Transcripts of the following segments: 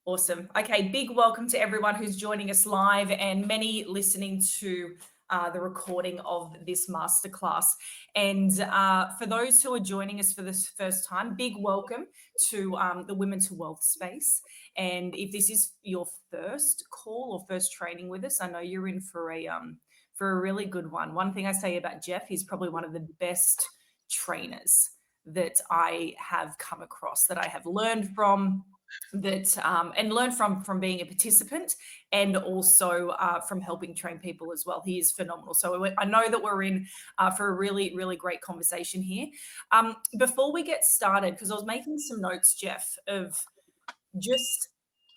Awesome. Okay, big welcome to everyone who's joining us live and many listening to the recording of this masterclass. And for those who are joining us for this first time, big welcome to the Women to Wealth space. And if this is your first call or first training with us, I know you're in for a really good one. One thing I say about Jeff, he's probably one of the best trainers that I have come across, that I have learned from, that and learn from being a participant, and also from helping train people as well. He is phenomenal. So I know that we're in for a really, really great conversation here. Before we get started, because I was making some notes, Jeff, of just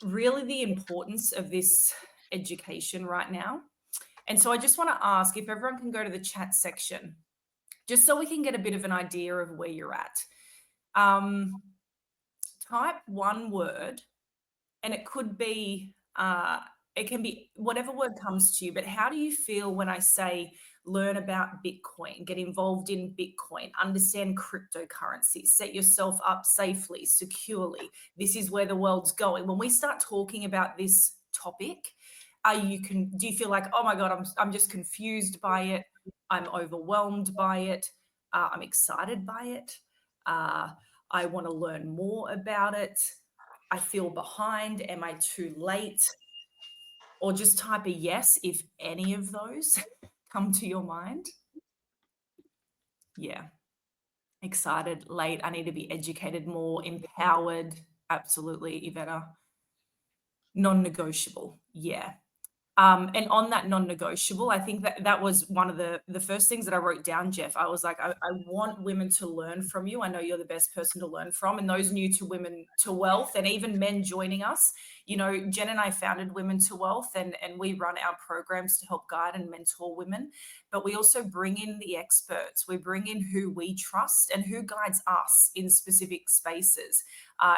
really the importance of this education right now. And so I just want to ask if everyone can go to the chat section, just so we can get a bit of an idea of where you're at. Type one word, and it could be, it can be whatever word comes to you, but how do you feel when I say learn about Bitcoin, get involved in Bitcoin, understand cryptocurrency, set yourself up safely, securely? This is where the world's going. When we start talking about this topic, do you feel like, oh my God, I'm just confused by it, I'm overwhelmed by it, I'm excited by it, I want to learn more about it, I feel behind, am I too late? Or just type a yes if any of those come to your mind. Yeah. Excited, late, I need to be educated more, empowered. Absolutely, Iveta. Non-negotiable. Yeah. And on that non-negotiable, I think that was one of the first things that I wrote down, Jeff. I was like, I want women to learn from you. I know you're the best person to learn from. And those new to Women to Wealth, and even men joining us, you know, Jen and I founded Women to Wealth, and we run our programs to help guide and mentor women. But we also bring in the experts. We bring in who we trust and who guides us in specific spaces.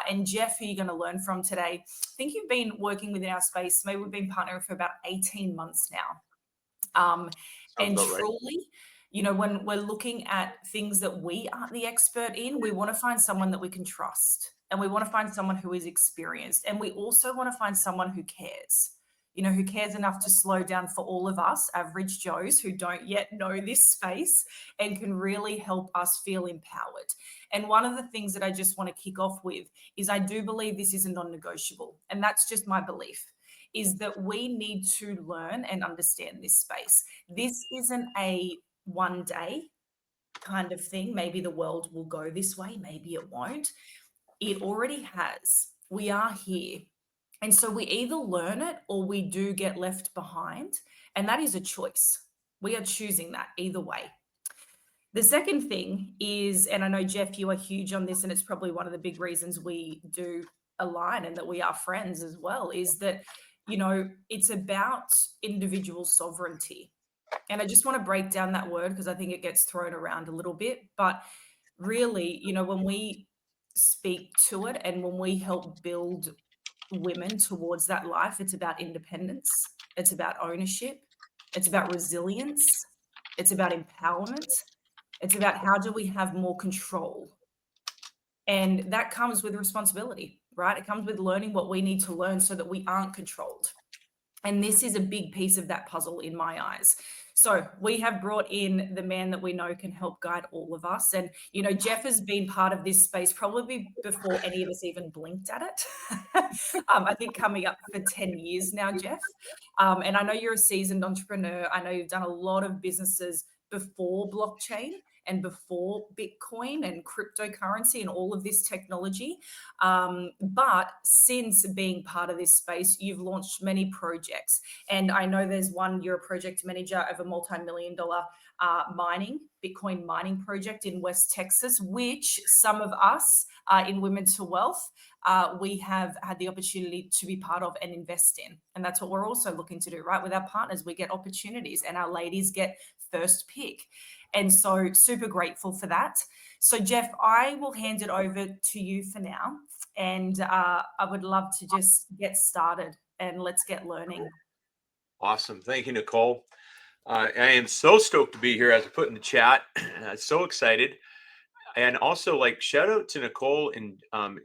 And Jeff, who you're going to learn from today, I think you've been working within our space. Maybe we've been partnering for about 18 months now. And truly, right, you know, when we're looking at things that we aren't the expert in, we want to find someone that we can trust. And we want to find someone who is experienced. And we also want to find someone who cares. You know, who cares enough to slow down for all of us, average Joes who don't yet know this space, and can really help us feel empowered. And one of the things that I just want to kick off with is I do believe this is a non-negotiable, and that's just my belief, is that we need to learn and understand this space. This isn't a one day kind of thing. Maybe the world will go this way, maybe it won't. It already has. We are here. And so we either learn it or we do get left behind. And that is a choice. We are choosing that either way. The second thing is, and I know, Jeff, you are huge on this, and it's probably one of the big reasons we do align and that we are friends as well, is that, you know, it's about individual sovereignty. And I just want to break down that word because I think it gets thrown around a little bit. But really, you know, when we speak to it and when we help build women towards that life, it's about independence, it's about ownership, it's about resilience, it's about empowerment, it's about how do we have more control. And that comes with responsibility, right? It comes with learning what we need to learn so that we aren't controlled. And this is a big piece of that puzzle in my eyes. So we have brought in the man that we know can help guide all of us. And, you know, Jeff has been part of this space probably before any of us even blinked at it. I think coming up for 10 years now, Jeff. And I know you're a seasoned entrepreneur. I know you've done a lot of businesses before blockchain and before Bitcoin and cryptocurrency and all of this technology. But since being part of this space, you've launched many projects. And I know there's one, you're a project manager of a multi-million-dollar Bitcoin mining project in West Texas, which some of us in Women to Wealth, we have had the opportunity to be part of and invest in. And that's what we're also looking to do, right? With our partners, we get opportunities and our ladies get first pick. And so super grateful for that. So Jeff, I will hand it over to you for now. And I would love to just get started and let's get learning. Awesome. Thank you, Nicole. I am so stoked to be here, as I put in the chat. So excited. and also like shout out to Nicole and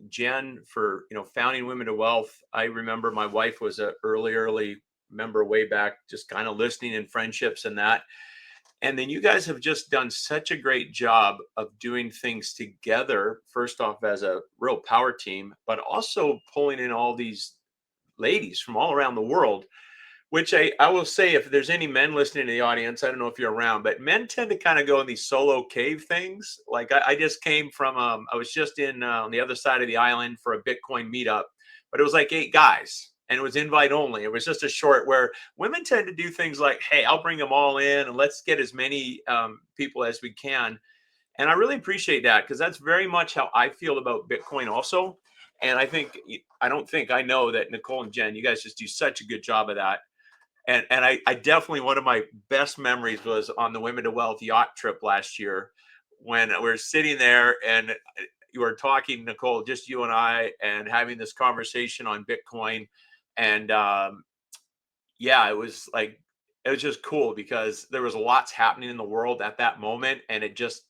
Jen for founding Women to Wealth. I remember my wife was a early member way back, just kind of listening and friendships and that. And then you guys have just done such a great job of doing things together. First off, as a real power team, but also pulling in all these ladies from all around the world, which I will say, if there's any men listening to the audience, I don't know if you're around, but men tend to kind of go in these solo cave things. Like I just came from, I was just in on the other side of the island for a Bitcoin meetup, but it was like 8 guys and it was invite only. It was just a short where women tend to do things like, hey, I'll bring them all in and let's get as many people as we can. And I really appreciate that because that's very much how I feel about Bitcoin also. And I don't think I know that Nicole and Jen, you guys just do such a good job of that. And I definitely, one of my best memories was on the Women to Wealth yacht trip last year when we were sitting there and you were talking, Nicole, just you and I, and having this conversation on Bitcoin. And yeah, it was just cool because there was lots happening in the world at that moment, and it just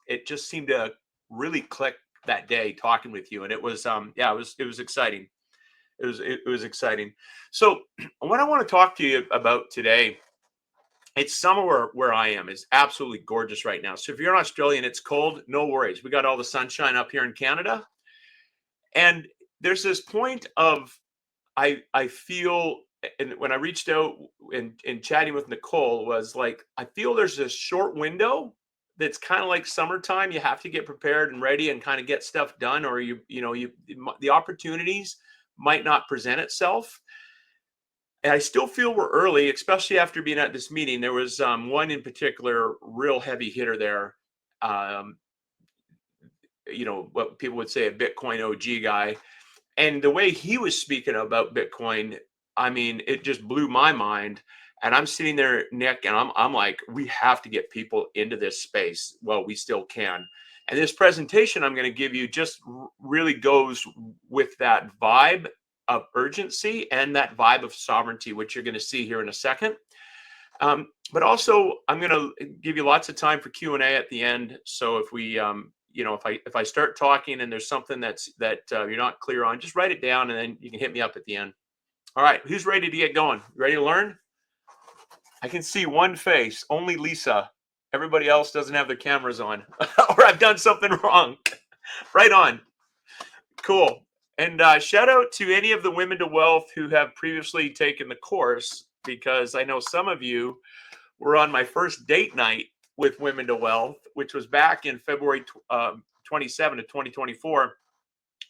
seemed to really click that day talking with you. And it was yeah, it was exciting. It was exciting. So what I want to talk to you about today, it's summer where I am. It's absolutely gorgeous right now. So if you're an Australian, it's cold, no worries. We got all the sunshine up here in Canada. And there's this point of I feel, and when I reached out and chatting with Nicole, was like I feel there's this short window that's kind of like summertime. You have to get prepared and ready and kind of get stuff done, or the opportunities might not present itself. And I still feel we're early, especially after being at this meeting. There was one in particular, real heavy hitter there. Um, what people would say a Bitcoin OG guy. And the way he was speaking about Bitcoin, I mean, it just blew my mind. And I'm sitting there, Nick, and I'm like, we have to get people into this space. Well, we still can. And this presentation I'm going to give you just really goes with that vibe of urgency and that vibe of sovereignty, which you're going to see here in a second. But also, I'm going to give you lots of time for Q&A at the end. So if we, if I start talking and there's something that you're not clear on, just write it down and then you can hit me up at the end. All right, who's ready to get going? Ready to learn? I can see one face, only Lisa. Everybody else doesn't have their cameras on, or I've done something wrong. Right on. Cool. And shout out to any of the Women to Wealth who have previously taken the course, because I know some of you were on my first date night with Women to Wealth, which was back in February 27 of 2024.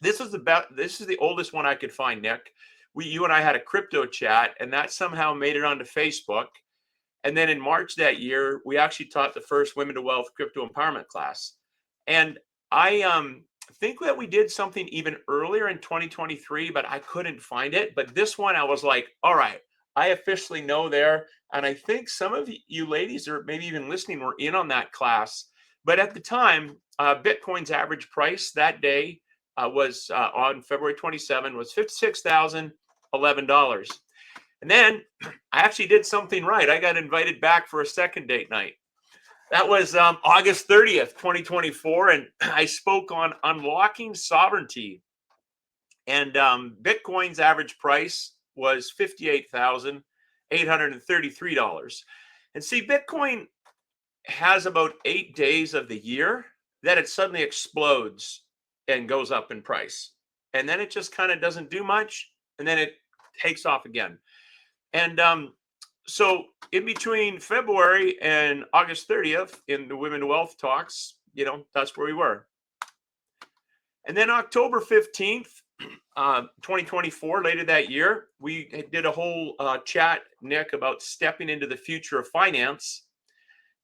This is the oldest one I could find, Nick. You and I had a crypto chat, and that somehow made it onto Facebook. And then in March that year, we actually taught the first Women to Wealth crypto empowerment class. And I think that we did something even earlier in 2023, but I couldn't find it. But this one, I was like, all right, I officially know there. And I think some of you ladies, or maybe even listening, were in on that class. But at the time, Bitcoin's average price that day was on February 27 was $56,011. And then I actually did something right. I got invited back for a second date night. That was August 30th, 2024. And I spoke on unlocking sovereignty. And Bitcoin's average price was $58,833. And see, Bitcoin has about 8 days of the year that it suddenly explodes and goes up in price. And then it just kind of doesn't do much. And then it takes off again. And so in between February and August 30th in the Women to Wealth talks, that's where we were. And then October 15th, 2024, later that year, we did a whole chat, Nick, about stepping into the future of finance.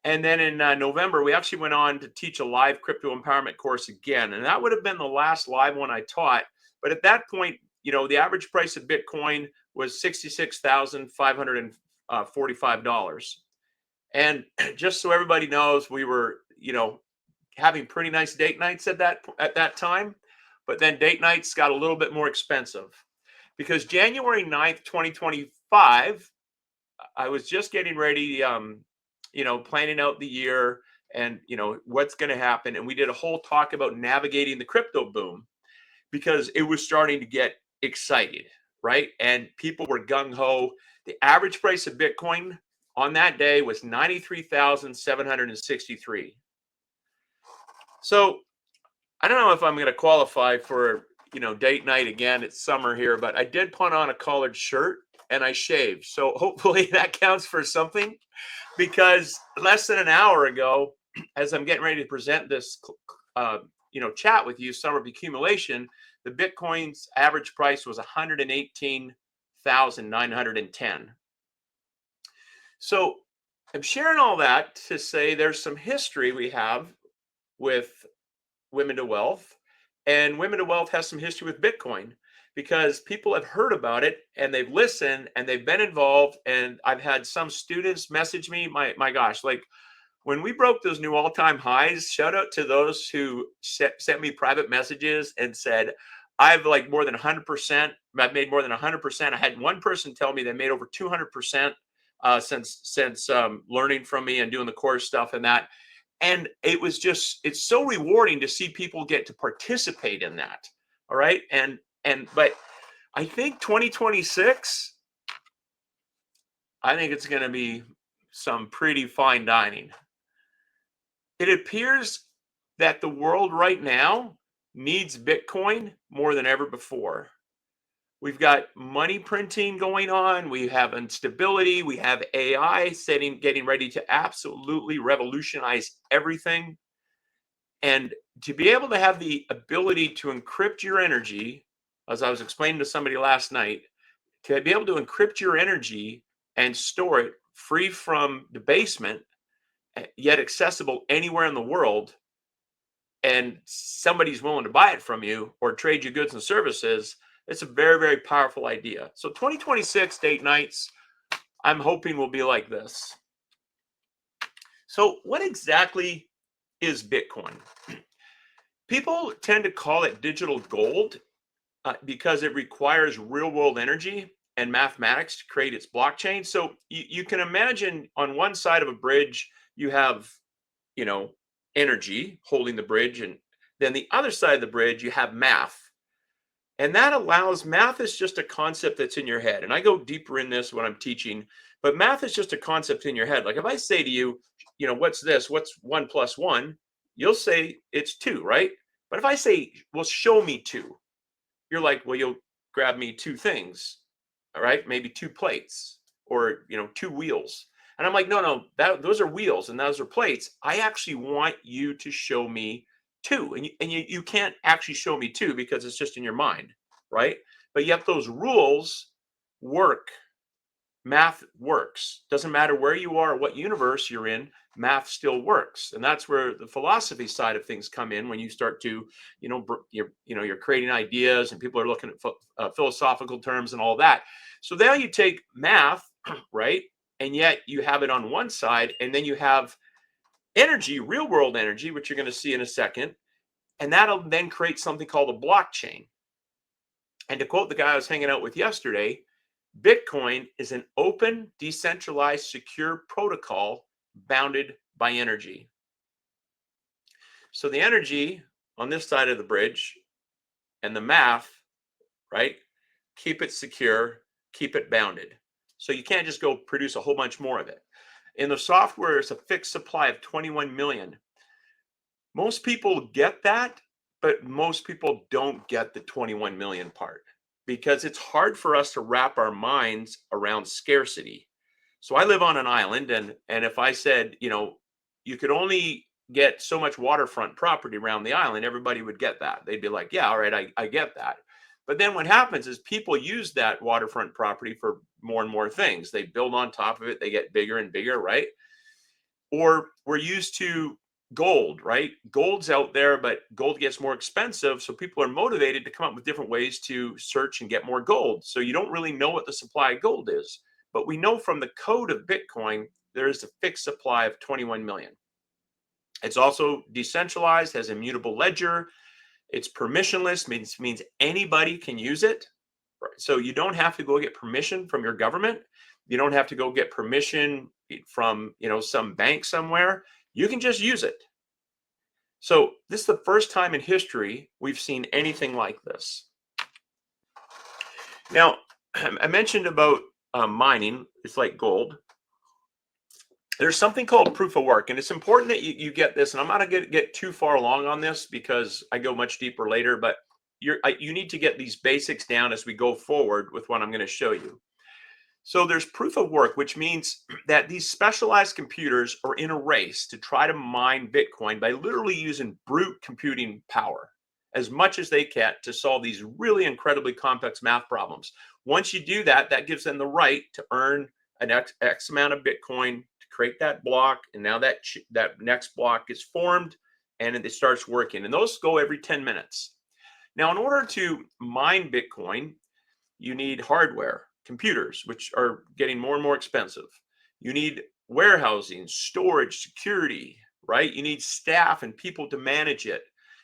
And then in November, we actually went on to teach a live crypto empowerment course again. And that would have been the last live one I taught. But at that point, the average price of Bitcoin was $66,545. And just so everybody knows, we were, having pretty nice date nights at that time. But then date nights got a little bit more expensive because January 9th, 2025, I was just getting ready, planning out the year. and what's going to happen. And we did a whole talk about navigating the crypto boom because it was starting to get excited, right? And people were gung ho. The average price of Bitcoin on that day was 93,763. So I don't know if I'm going to qualify for, date night again. It's summer here, but I did put on a collared shirt and I shaved. So hopefully that counts for something, because less than an hour ago, as I'm getting ready to present this, chat with you, summer of accumulation, the Bitcoin's average price was 118,910. So I'm sharing all that to say there's some history we have with Women to Wealth, and Women to Wealth has some history with Bitcoin because people have heard about it and they've listened and they've been involved. And I've had some students message me, my gosh, like when we broke those new all-time highs, shout out to those who sent me private messages and said, I've like more than 100%. I've made more than 100%. I had one person tell me they made over 200% since learning from me and doing the course stuff and that. And it's so rewarding to see people get to participate in that. All right. But I think 2026, I think it's going to be some pretty fine dining. It appears that the world right now needs Bitcoin more than ever before. We've got money printing going on. We have instability. We have AI getting ready to absolutely revolutionize everything. And to be able to have the ability to encrypt your energy, as I was explaining to somebody last night, to be able to encrypt your energy and store it free from debasement, yet accessible anywhere in the world, and somebody's willing to buy it from you or trade you goods and services, it's a very, very powerful idea. So 2026 date nights, I'm hoping will be like this. So what exactly is Bitcoin? People tend to call it digital gold because it requires real world energy and mathematics to create its blockchain. So you can imagine on one side of a bridge, you have, you know, energy holding the bridge. And then the other side of the bridge, you have math. And that allows math is just a concept that's in your head. And I go deeper in this when I'm teaching, but math is just a concept in your head. Like if I say to you, what's this? What's 1 + 1? You'll say it's 2, right? But if I say, well, show me 2, you're like, well, you'll grab me 2 things, all right? Maybe 2 plates or, 2 wheels. And I'm like, no, those are wheels and those are plates. I actually want you to show me 2. And you can't actually show me 2 because it's just in your mind, right? But yet those rules work. Math works. Doesn't matter where you are, what universe you're in, math still works. And that's where the philosophy side of things come in when you start to, you're creating ideas and people are looking at philosophical terms and all that. So now you take math, right? And yet you have it on one side, and then you have energy, real world energy, which you're going to see in a second. And that'll then create something called a blockchain. And to quote the guy I was hanging out with yesterday, Bitcoin is an open, decentralized, secure protocol bounded by energy. So the energy on this side of the bridge and the math, right? Keep it secure, keep it bounded. So you can't just go produce a whole bunch more of it. In the software, it's a fixed supply of 21 million. Most people get that, but most people don't get the 21 million part because it's hard for us to wrap our minds around scarcity. So I live on an island, and if I said, you could only get so much waterfront property around the island, everybody would get that. They'd be like, yeah, all right, I get that. But then what happens is people use that waterfront property for more and more things. They build on top of it, they get bigger and bigger, right? Or we're used to gold, right? Gold's out there, but gold gets more expensive. So people are motivated to come up with different ways to search and get more gold. So you don't really know what the supply of gold is. But we know from the code of Bitcoin, there is a fixed supply of 21 million. It's also decentralized, has immutable ledger. It's permissionless, means anybody can use it. Right? So you don't have to go get permission from your government. You don't have to go get permission from, some bank somewhere. You can just use it. So this is the first time in history we've seen anything like this. Now, I mentioned about mining. It's like gold. There's something called proof of work, and it's important that you get this. And I'm not going to get too far along on this because I go much deeper later, but you need to get these basics down as we go forward with what I'm going to show you. So there's proof of work, which means that these specialized computers are in a race to try to mine Bitcoin by literally using brute computing power as much as they can to solve these really incredibly complex math problems. Once you do that, that gives them the right to earn an X amount of Bitcoin to create that block. And now that next block is formed and it starts working. And those go every 10 minutes. Now, in order to mine Bitcoin, you need hardware, computers, which are getting more and more expensive. You need warehousing, storage, security, right? You need staff and people to manage it.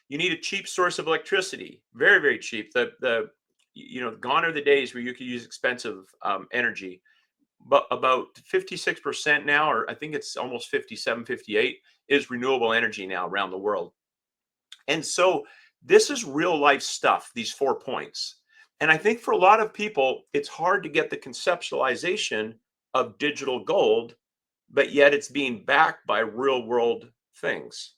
You need a cheap source of electricity, very, very cheap. Gone are the days where you could use expensive energy. But about 56% now, or I think it's almost 57, 58, is renewable energy now around the world. And so this is real life stuff, these 4 points. And I think for a lot of people, it's hard to get the conceptualization of digital gold, but yet it's being backed by real world things.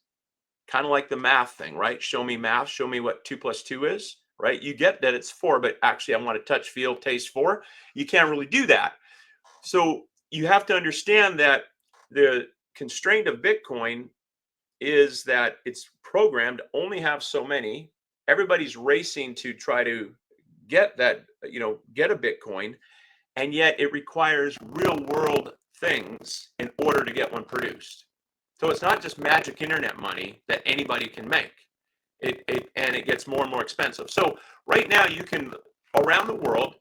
Kind of like the math thing, right? Show me math, show me what 2 + 2 is, right? You get that it's 4, but actually I want to touch, feel, taste 4. You can't really do that. So you have to understand that the constraint of Bitcoin is that it's programmed to only have so many. Everybody's racing to try to get that, get a Bitcoin, and yet it requires real world things in order to get one produced. So it's not just magic internet money that anybody can make. And it gets more and more expensive. So right now you can, around the world,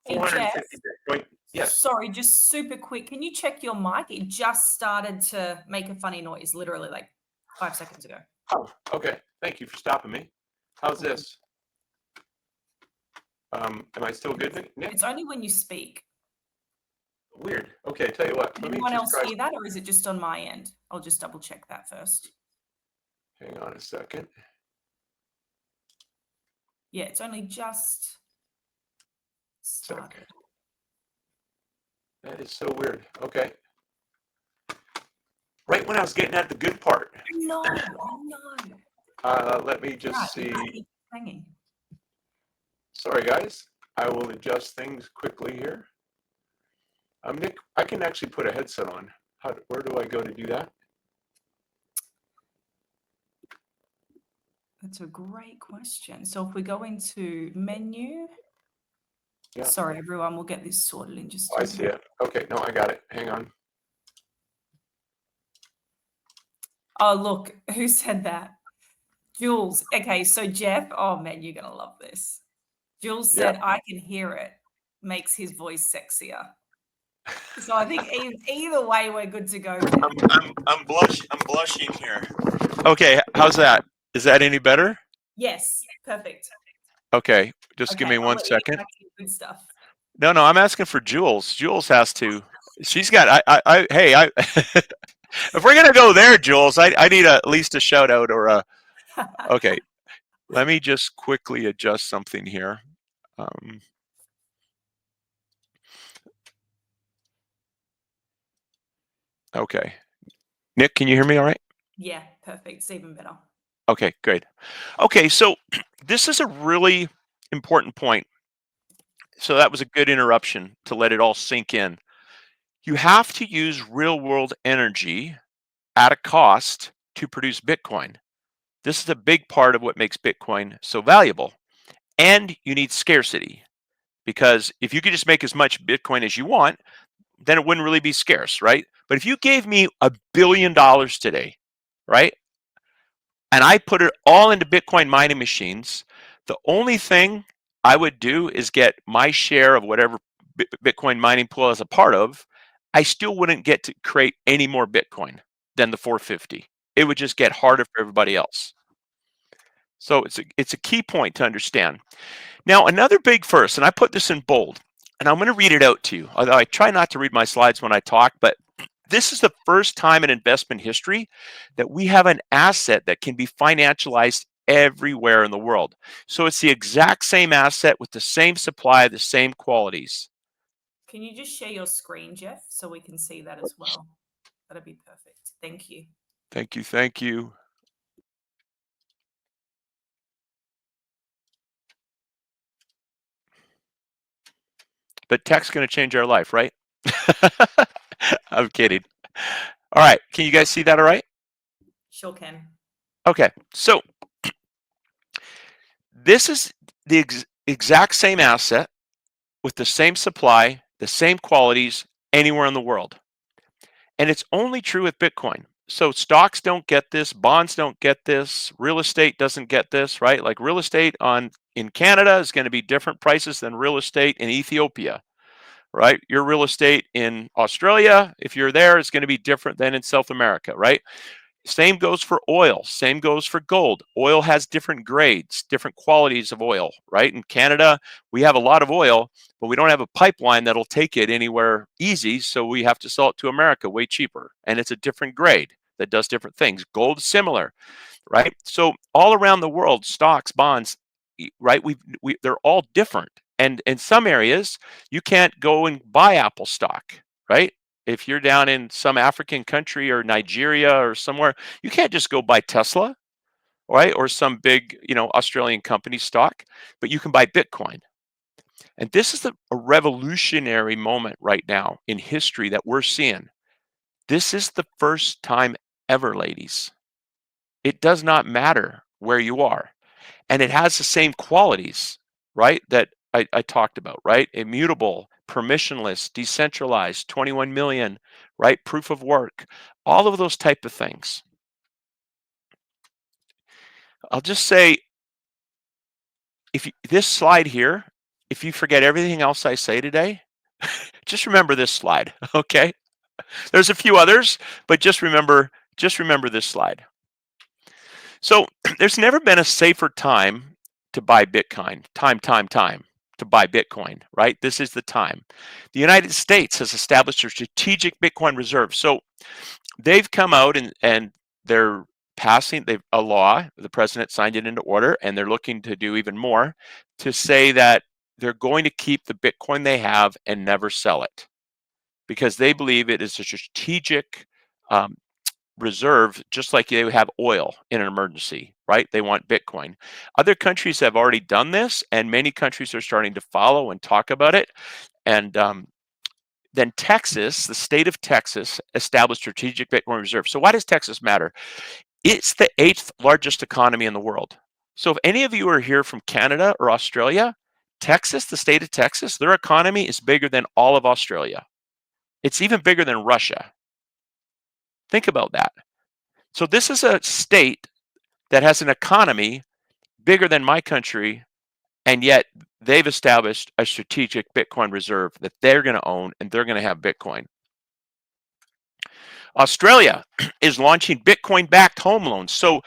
Hey, Jeff. 450 Bitcoin. Yes. Sorry, just super quick. Can you check your mic? It just started to make a funny noise, literally like 5 seconds ago. Oh, okay. Thank you for stopping me. How's this? Am I still good, Nick? It's only when you speak. Weird. Okay, tell you what. Did anyone else hear that, or is it just on my end? I'll just double check that first. Hang on a second. Yeah, it's only just started. That is so weird. Okay. Right when I was getting at the good part. No. Let me just see. Hanging. Sorry, guys. I will adjust things quickly here. Nick, I can actually put a headset on. Where do I go to do that? That's a great question. So if we go into menu, yeah. Sorry, everyone, we'll get this sorted in just I see it. Okay, no, I got it. Hang on. Oh, look, who said that? Jules. Okay, so Jeff, oh man, you're gonna love this. Jules said, I can hear it. Makes his voice sexier. So I think either way, we're good to go. I'm blushing here. Okay, how's that? Is that any better? Yes, perfect. Okay, just give me 1 second. Good stuff. No, I'm asking for Jules. Jules has to. She's got. Hey, if we're gonna go there, Jules, I need at least a shout out or a. Okay, let me just quickly adjust something here. Okay, Nick, can you hear me all right? Yeah, perfect. It's even better. Okay, great. Okay, so this is a really important point. So that was a good interruption to let it all sink in. You have to use real world energy at a cost to produce Bitcoin. This is a big part of what makes Bitcoin so valuable. And you need scarcity, because if you could just make as much Bitcoin as you want, then it wouldn't really be scarce, right? But if you gave me $1 billion today, right, and I put it all into Bitcoin mining machines, the only thing I would do is get my share of whatever Bitcoin mining pool I was a part of. I still wouldn't get to create any more Bitcoin than the 450. It would just get harder for everybody else. So it's a key point to understand. Now, another big first, and I put this in bold, and I'm going to read it out to you, although I try not to read my slides when I talk, but This is the first time in investment history that we have an asset that can be financialized everywhere in the world. So it's the exact same asset with the same supply, the same qualities. Can you just share your screen, Jeff, so we can see that as well? That'd be perfect. Thank you. Thank you. Thank you. But tech's going to change our life, right? I'm kidding. All right. Can you guys see that all right? Sure can. Okay. So this is the exact same asset with the same supply, the same qualities anywhere in the world. And it's only true with Bitcoin. So stocks don't get this, bonds don't get this, real estate doesn't get this, right? Like real estate in Canada is going to be different prices than real estate in Ethiopia, right? Your real estate in Australia, if you're there, is going to be different than in South America, right? Same goes for oil. Same goes for gold. Oil has different grades, different qualities of oil, right? In Canada, we have a lot of oil, but we don't have a pipeline that'll take it anywhere easy. So we have to sell it to America way cheaper. And it's a different grade that does different things. Gold is similar, right? So all around the world, stocks, bonds, right? They're all different. And in some areas, you can't go and buy Apple stock, right? If you're down in some African country or Nigeria or somewhere, you can't just go buy Tesla, right? Or some big, Australian company stock, but you can buy Bitcoin. And this is a revolutionary moment right now in history that we're seeing. This is the first time ever, ladies. It does not matter where you are. And it has the same qualities, right? That I talked about, right? Immutable, permissionless, decentralized, 21 million, right? Proof of work, all of those type of things. I'll just say, this slide here, if you forget everything else I say today, just remember this slide, okay? There's a few others, but just remember this slide. So there's never been a safer time to buy Bitcoin. Time to buy Bitcoin, right? This is the time. The United States has established a strategic Bitcoin reserve. So they've come out and they're passing a law. The president signed it into order, and they're looking to do even more to say that they're going to keep the Bitcoin they have and never sell it because they believe it is a strategic reserve, just like they have oil in an emergency, right? They want Bitcoin. Other countries have already done this, and many countries are starting to follow and talk about it. And then Texas, the state of Texas, established strategic Bitcoin reserve. So why does Texas matter? It's the 8th largest economy in the world. So if any of you are here from Canada or Australia, Texas, the state of Texas, their economy is bigger than all of Australia. It's even bigger than Russia. Think about that. So this is a state that has an economy bigger than my country, and yet they've established a strategic Bitcoin reserve that they're going to own, and they're going to have Bitcoin. Australia is launching Bitcoin-backed home loans. So,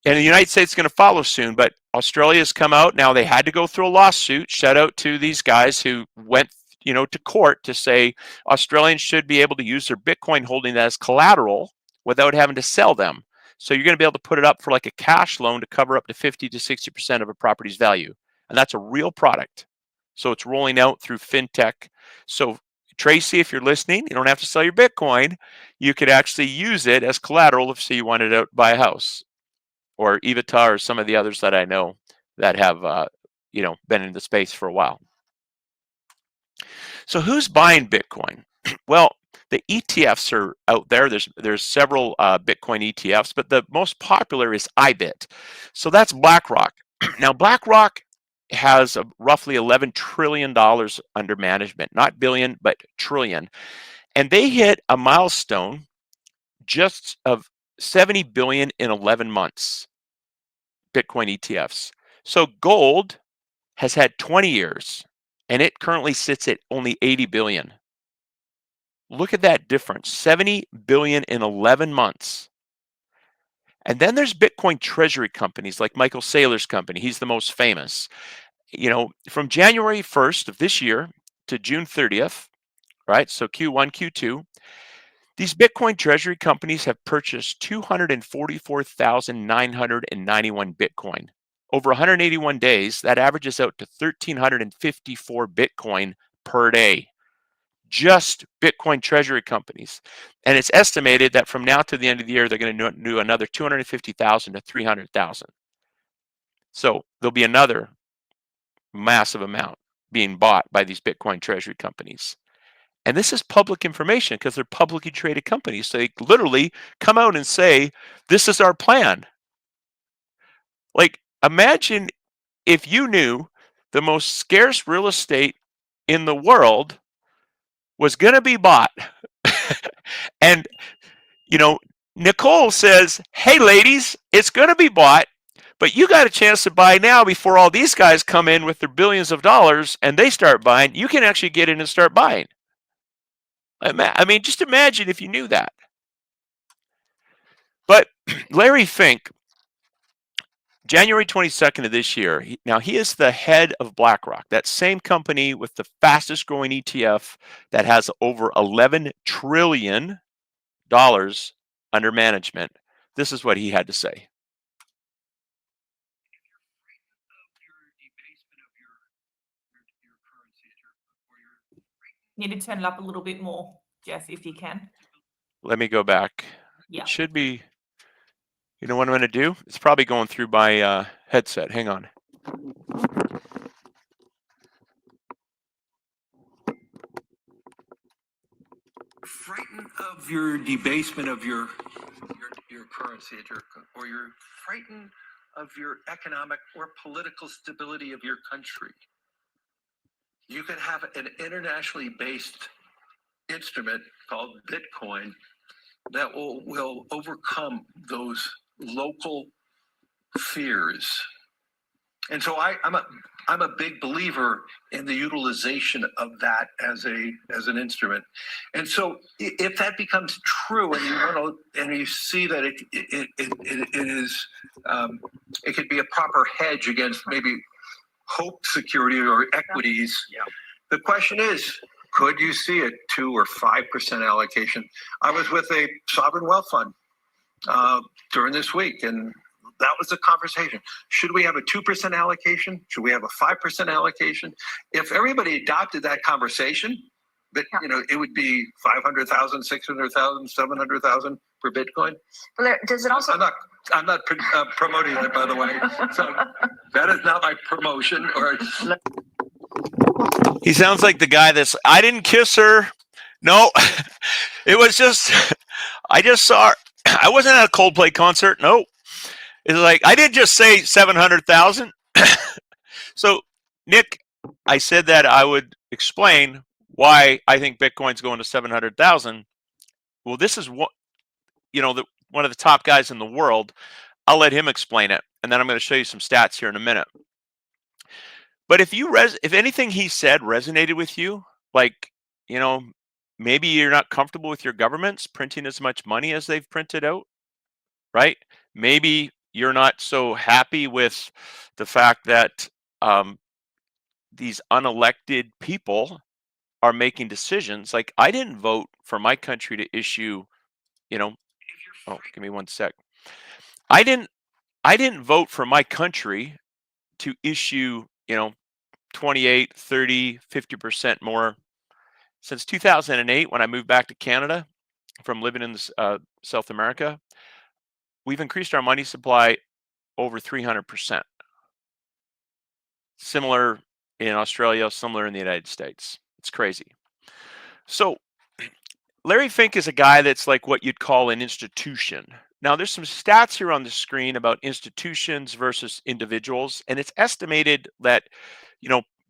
and the United States is going to follow soon, but Australia's come out. Now they had to go through a lawsuit. Shout out to these guys who went, to court to say Australians should be able to use their Bitcoin holding as collateral without having to sell them. So you're going to be able to put it up for like a cash loan to cover up to 50 to 60% of a property's value. And that's a real product. So it's rolling out through fintech. So Tracy, if you're listening, you don't have to sell your Bitcoin. You could actually use it as collateral if, say, you wanted to buy a house, or Evita, or some of the others that I know that have, been in the space for a while. So who's buying Bitcoin? Well, the ETFs are out there. There's several Bitcoin ETFs, but the most popular is IBIT. So that's BlackRock. Now, BlackRock has roughly $11 trillion under management, not billion, but trillion. And they hit a milestone just of 70 billion in 11 months, Bitcoin ETFs. So gold has had 20 years, and it currently sits at only 80 billion. Look at that difference, 70 billion in 11 months. And then there's Bitcoin treasury companies like Michael Saylor's company. He's the most famous. From January 1st of this year to June 30th, right? So Q1, Q2, These Bitcoin treasury companies have purchased 244,991 Bitcoin. Over 181 days, that averages out to 1,354 Bitcoin per day. Just Bitcoin treasury companies. And it's estimated that from now to the end of the year, they're going to do another 250,000 to 300,000. So there'll be another massive amount being bought by these Bitcoin treasury companies. And this is public information because they're publicly traded companies. So they literally come out and say, this is our plan. Like, imagine if you knew the most scarce real estate in the world was going to be bought. And, you know, Nicole says, hey, ladies, it's going to be bought, but you got a chance to buy now before all these guys come in with their billions of dollars and they start buying. You can actually get in and start buying. I mean, just imagine if you knew that. But Larry Fink, January 22nd of this year, he is the head of BlackRock, that same company with the fastest growing ETF that has over $11 trillion under management. This is what he had to say. Need to turn it up a little bit more, Jeff, if you can. Let me go back. Yeah. It should be, you know what I'm going to do? It's probably going through my headset. Hang on. Frightened of your debasement of your currency or you're frightened of your economic or political stability of your country. You can have an internationally based instrument called Bitcoin that will overcome those local fears. And so I'm a big believer in the utilization of that as an instrument. And so if that becomes true, and you see that it is it could be a proper hedge against maybe hope security or equities. Yeah. The question is, could you see a 2 or 5% allocation? I was with a sovereign wealth fund during this week, and that was the conversation. Should we have a 2% allocation? Should we have a 5% allocation? If everybody adopted that conversation, but it would be 500,000, 600,000, 700,000 per Bitcoin. Well, does it also? I'm not promoting it, by the way. So that is not my promotion. Or he sounds like the guy I didn't kiss her. No, it was just, I just saw her. I wasn't at a Coldplay concert. No. It's like, I didn't just say 700,000. So, Nick, I said that I would explain why I think Bitcoin's going to 700,000. Well, this is what, one of the top guys in the world. I'll let him explain it. And then I'm going to show you some stats here in a minute. But if anything he said resonated with you, like, maybe you're not comfortable with your governments printing as much money as they've printed out, right? Maybe you're not so happy with the fact that these unelected people are making decisions. Like, I didn't vote for my country to issue, oh, give me one sec. I didn't vote for my country to issue, 28, 30, 50% more. Since 2008, when I moved back to Canada from living in South America, we've increased our money supply over 300%. Similar in Australia, similar in the United States. It's crazy. So Larry Fink is a guy that's like what you'd call an institution. Now, there's some stats here on the screen about institutions versus individuals, and it's estimated that,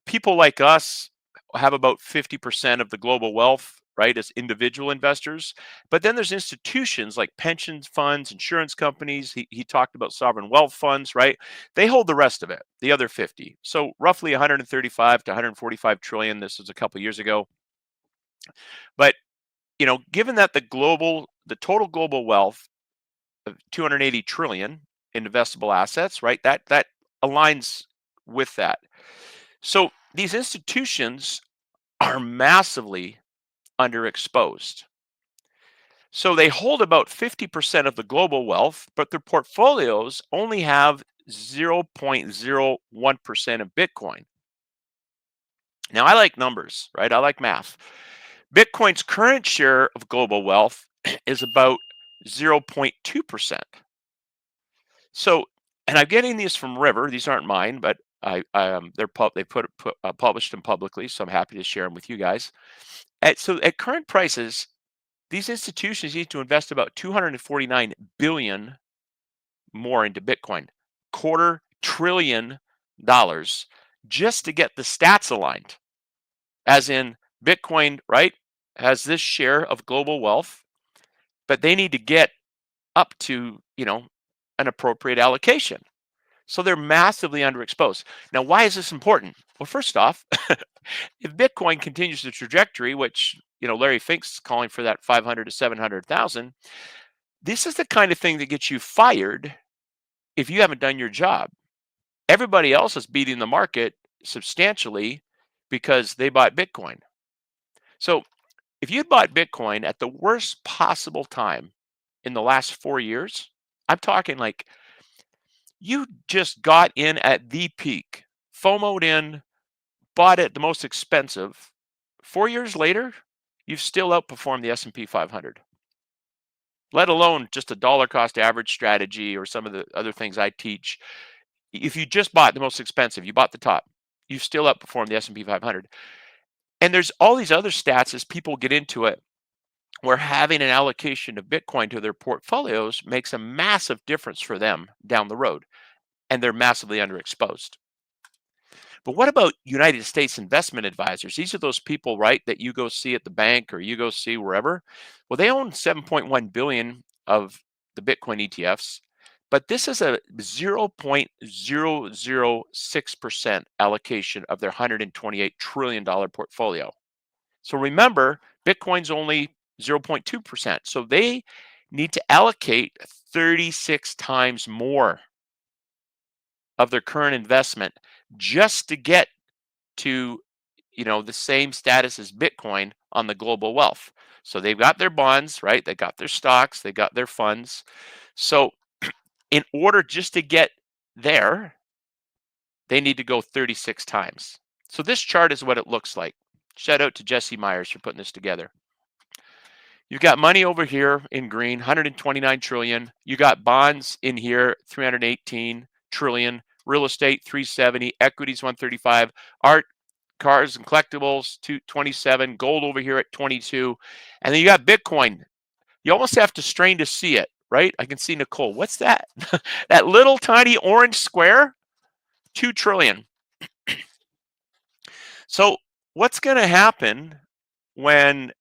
people like us have about 50% of the global wealth, right, as individual investors. But then there's institutions like pension funds, insurance companies. He talked about sovereign wealth funds, right? They hold the rest of it, the other 50. So roughly 135 to 145 trillion. This was a couple years ago. But, given that the total global wealth of 280 trillion in investable assets, right? That aligns with that. So these institutions are massively underexposed. So they hold about 50% of the global wealth, but their portfolios only have 0.01% of Bitcoin. Now, I like numbers, right? I like math. Bitcoin's current share of global wealth is about 0.2%. So, and I'm getting these from River. These aren't mine, but they published them publicly, so I'm happy to share them with you guys. At current prices, these institutions need to invest about 249 billion more into Bitcoin, $250 billion, just to get the stats aligned. As in, Bitcoin, right, has this share of global wealth, but they need to get up to, an appropriate allocation. So they're massively underexposed. Now, why is this important? Well, first off, if Bitcoin continues the trajectory, which, Larry Fink's calling for that 500 to 700,000, this is the kind of thing that gets you fired if you haven't done your job. Everybody else is beating the market substantially because they bought Bitcoin. So if you bought Bitcoin at the worst possible time in the last 4 years, I'm talking like you just got in at the peak, FOMO'd in, bought it the most expensive. 4 years later, you've still outperformed the S&P 500. Let alone just a dollar cost average strategy or some of the other things I teach. If you just bought the most expensive, you bought the top, you still outperformed the S&P 500. And there's all these other stats as people get into it, where having an allocation of Bitcoin to their portfolios makes a massive difference for them down the road, and they're massively underexposed. But what about United States investment advisors? These are those people, right, that you go see at the bank or you go see wherever. Well, they own 7.1 billion of the Bitcoin ETFs, but this is a 0.006% allocation of their $128 trillion portfolio. So remember, Bitcoin's only 0.2%. So they need to allocate 36 times more of their current investment just to get to, the same status as Bitcoin on the global wealth. So they've got their bonds, right? They got their stocks, they got their funds. So in order just to get there, they need to go 36 times. So this chart is what it looks like. Shout out to Jesse Myers for putting this together. You've got money over here in green, 129 trillion. You got bonds in here, 318 trillion. Real estate, 370. Equities, 135. Art, cars and collectibles, 227. Gold over here at 22. And then you got Bitcoin. You almost have to strain to see it, right? I can see Nicole. What's that? That little tiny orange square? 2 trillion. So what's going to happen when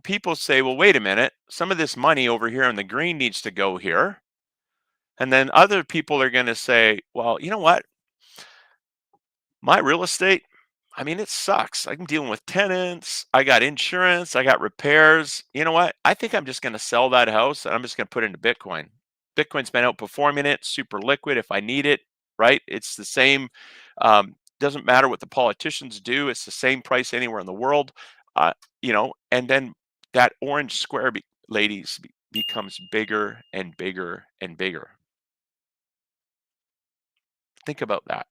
people say, well, wait a minute, some of this money over here in the green needs to go here. And then other people are going to say, well, you know what? My real estate, I mean, it sucks. I'm dealing with tenants. I got insurance. I got repairs. You know what? I think I'm just going to sell that house and I'm just going to put it into Bitcoin. Bitcoin's been outperforming it, super liquid if I need it, right? It's the same. Doesn't matter what the politicians do. It's the same price anywhere in the world. And then that orange square, ladies, becomes bigger and bigger and bigger. Think about that.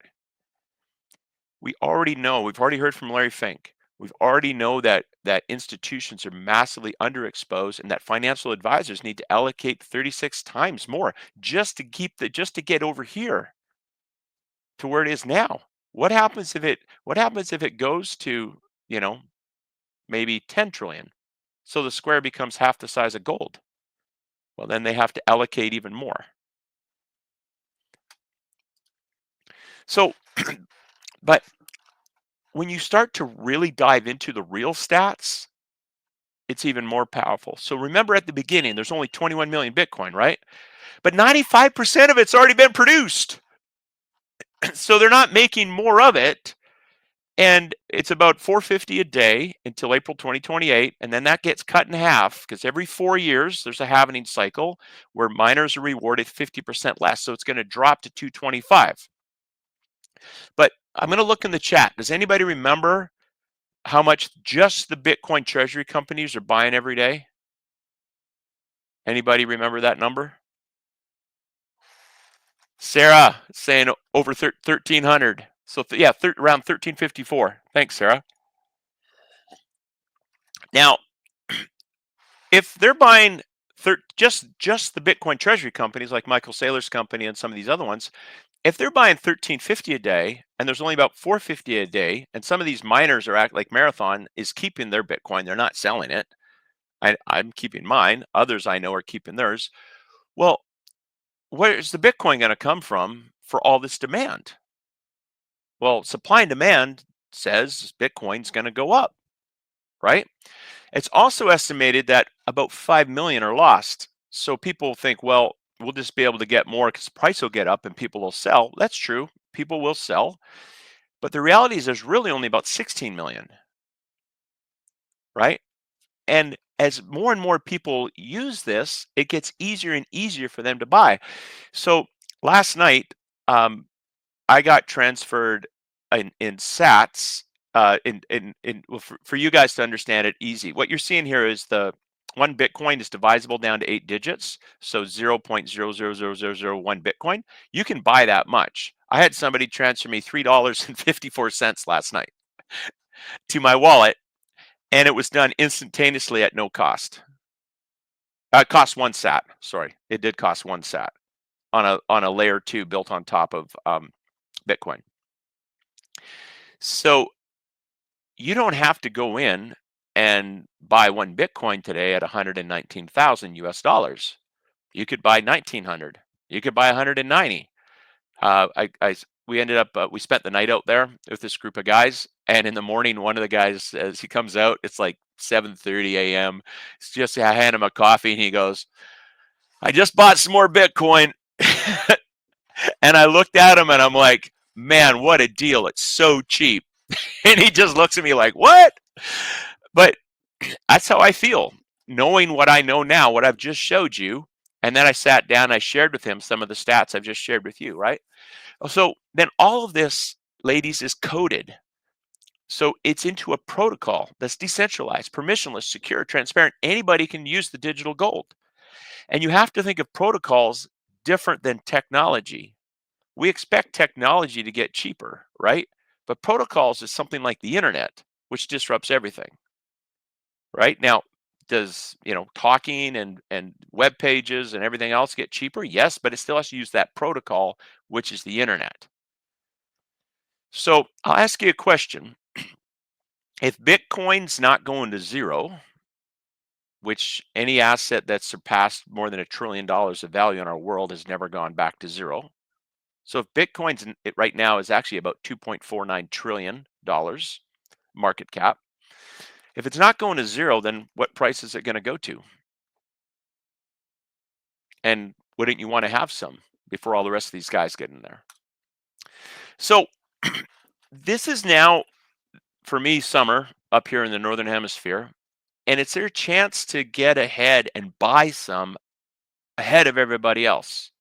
We've already heard from Larry Fink. We've already know that institutions are massively underexposed and that financial advisors need to allocate 36 times more just to get over here to where it is now. What happens if it goes to, maybe 10 trillion? So the square becomes half the size of gold. Well, then they have to allocate even more. So, but when you start to really dive into the real stats, it's even more powerful. So remember at the beginning, there's only 21 million Bitcoin, right? But 95% of it's already been produced. So they're not making more of it. And it's about 450 a day until April 2028. And then that gets cut in half because every 4 years there's a halvening cycle where miners are rewarded 50% less. So it's going to drop to 225. But I'm going to look in the chat. Does anybody remember how much just the Bitcoin treasury companies are buying every day? Anybody remember that number? Sarah saying over 1,300. So yeah, around 1,354. Thanks, Sarah. Now, if they're buying just the Bitcoin treasury companies like Michael Saylor's company and some of these other ones, if they're buying 1,350 a day and there's only about 450 a day, and some of these miners are like Marathon is keeping their Bitcoin, they're not selling it. I'm keeping mine. Others I know are keeping theirs. Well, where's the Bitcoin going to come from for all this demand? Well, supply and demand says Bitcoin's going to go up, right? It's also estimated that about 5 million are lost. So people think, well, we'll just be able to get more because the price will get up and people will sell. That's true. People will sell. But the reality is there's really only about 16 million, right? And as more and more people use this, it gets easier and easier for them to buy. So last night, I got transferred in sats. Well, for you guys to understand it easy, what you're seeing here is the one Bitcoin is divisible down to 8 digits, so 0.0000001 Bitcoin. You can buy that much. I had somebody transfer me $3.54 last night to my wallet, and it was done instantaneously at no cost. It cost 1 sat. Sorry, it did cost 1 sat on a layer 2 built on top of Bitcoin. So you don't have to go in and buy 1 Bitcoin today at 119,000 US dollars. You could buy 1,900. You could buy 190. We ended up we spent the night out there with this group of guys, and in the morning, one of the guys, as he comes out, it's like 7:30 a.m. It's just I hand him a coffee, and he goes, "I just bought some more Bitcoin," and I looked at him, and I'm like, "Man, what a deal! It's so cheap." And he just looks at me like, "What?" But that's how I feel, knowing what I know now, what I've just showed you. And then I sat down, I shared with him some of the stats I've just shared with you, right? So then all of this, ladies, is coded. So it's into a protocol that's decentralized, permissionless, secure, transparent. Anybody can use the digital gold. And you have to think of protocols different than technology. We expect technology to get cheaper, right? But protocols is something like the internet, which disrupts everything. Right now, does talking and web pages and everything else get cheaper? Yes, but it still has to use that protocol, which is the internet. So I'll ask you a question. If Bitcoin's not going to zero, which any asset that's surpassed more than $1 trillion of value in our world has never gone back to zero. So if Bitcoin's right now is actually about $2.49 trillion market cap, if it's not going to zero, then what price is it going to go to? And wouldn't you want to have some before all the rest of these guys get in there? So this is now, for me, summer up here in the Northern Hemisphere, and it's their chance to get ahead and buy some ahead of everybody else.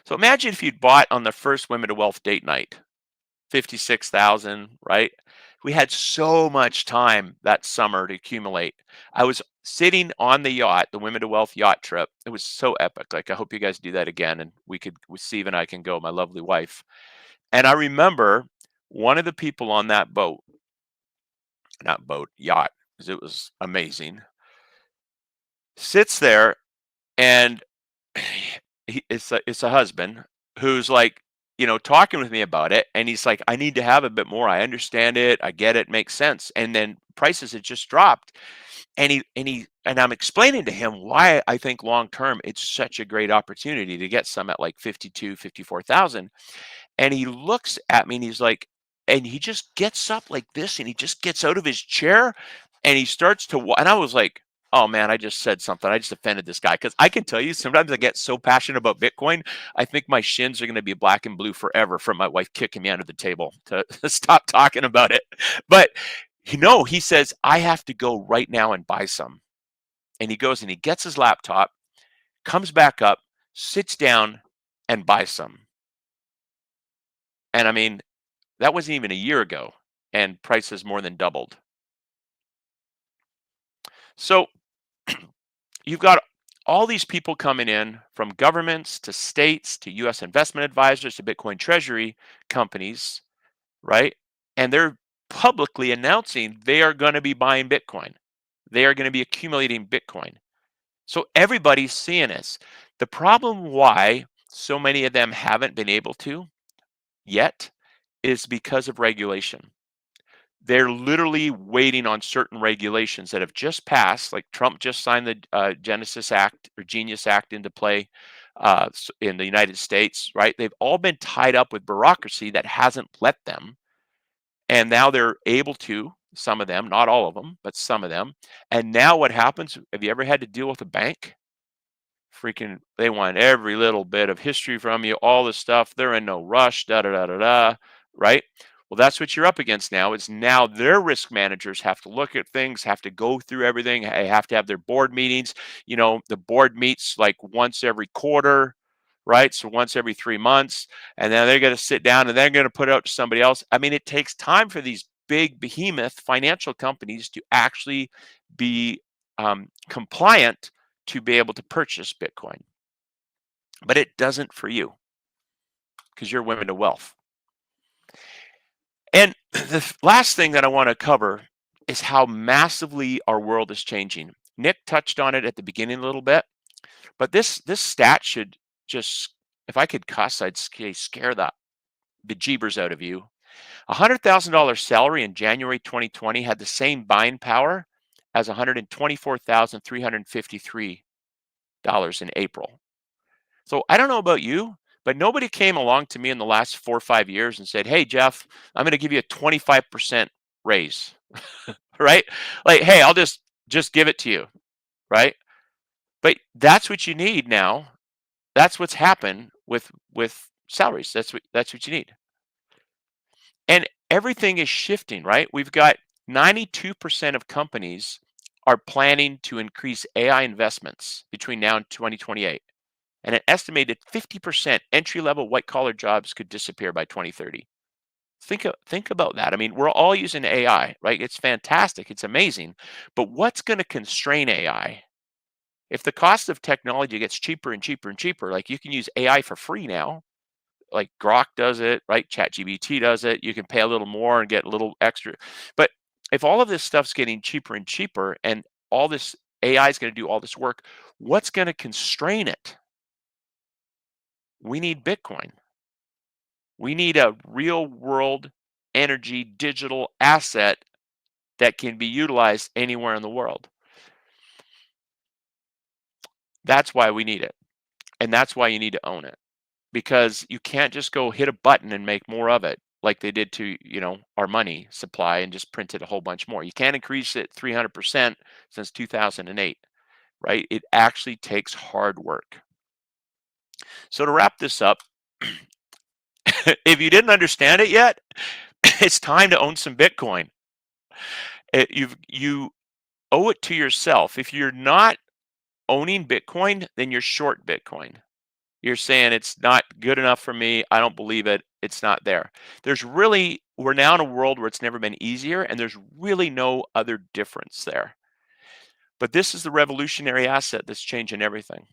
So imagine if you'd bought on the first Women to Wealth date night, 56,000, right? We had so much time that summer to accumulate. I was sitting on the yacht, the Women to Wealth yacht trip. It was so epic. Like, I hope you guys do that again. And Steve and I can go, my lovely wife. And I remember one of the people on that yacht, because it was amazing, sits there, and it's a husband who's like, talking with me about it, and he's like, I need to have a bit more. I understand it. I get it. Makes sense. And then prices had just dropped, and I'm explaining to him why I think long term it's such a great opportunity to get some at like 52, 54,000. And he looks at me and he's like, and he just gets up like this, and he just gets out of his chair, and he starts to, and I was like, oh man, I just said something. I just offended this guy. Because I can tell you, sometimes I get so passionate about Bitcoin, I think my shins are going to be black and blue forever from my wife kicking me under the table to stop talking about it. But he says, I have to go right now and buy some. And he goes and he gets his laptop, comes back up, sits down, and buys some. And I mean, that wasn't even a year ago, and prices more than doubled. So you've got all these people coming in from governments to states to US investment advisors to Bitcoin treasury companies, right? And they're publicly announcing they are going to be buying Bitcoin. They are going to be accumulating Bitcoin. So everybody's seeing this. The problem why so many of them haven't been able to yet is because of regulation. They're literally waiting on certain regulations that have just passed, like Trump just signed the Genesis Act or Genius Act into play in the United States, right? They've all been tied up with bureaucracy that hasn't let them. And now they're able to, some of them, not all of them, but some of them. And now what happens? Have you ever had to deal with a bank? Freaking, they want every little bit of history from you, all this stuff. They're in no rush, da da da da da, right? Well, that's what you're up against now. It's now their risk managers have to look at things, have to go through everything. They have to have their board meetings. You know, the board meets like once every quarter, right? So once every 3 months, and then they're going to sit down and they're going to put it out to somebody else. I mean, it takes time for these big behemoth financial companies to actually be compliant to be able to purchase Bitcoin. But it doesn't for you because you're women to wealth. And the last thing that I want to cover is how massively our world is changing. Nick touched on it at the beginning a little bit, but this stat should just, if I could cuss, I'd scare the bejeebers out of you. $100,000 salary in January 2020 had the same buying power as $124,353 in April. So I don't know about you, but nobody came along to me in the last 4 or 5 years and said, "Hey, Jeff, I'm going to give you a 25% raise," right? Like, hey, I'll just give it to you, right? But that's what you need now. That's what's happened with salaries. That's what you need. And everything is shifting, right? We've got 92% of companies are planning to increase AI investments between now and 2028. And an estimated 50% entry-level white-collar jobs could disappear by 2030. Think about that. I mean, we're all using AI, right? It's fantastic. It's amazing. But what's going to constrain AI? If the cost of technology gets cheaper and cheaper and cheaper, like you can use AI for free now, like Grok does it, right? ChatGPT does it. You can pay a little more and get a little extra. But if all of this stuff's getting cheaper and cheaper and all this AI is going to do all this work, what's going to constrain it? We need Bitcoin. We need a real world energy digital asset that can be utilized anywhere in the world. That's why we need it. And that's why you need to own it. Because you can't just go hit a button and make more of it like they did to, our money supply and just print it a whole bunch more. You can't increase it 300% since 2008, right? It actually takes hard work. So to wrap this up, if you didn't understand it yet, it's time to own some Bitcoin. You owe it to yourself. If you're not owning Bitcoin, then you're short Bitcoin. You're saying it's not good enough for me. I don't believe it. It's not there. We're now in a world where it's never been easier, and there's really no other difference there. But this is the revolutionary asset that's changing everything.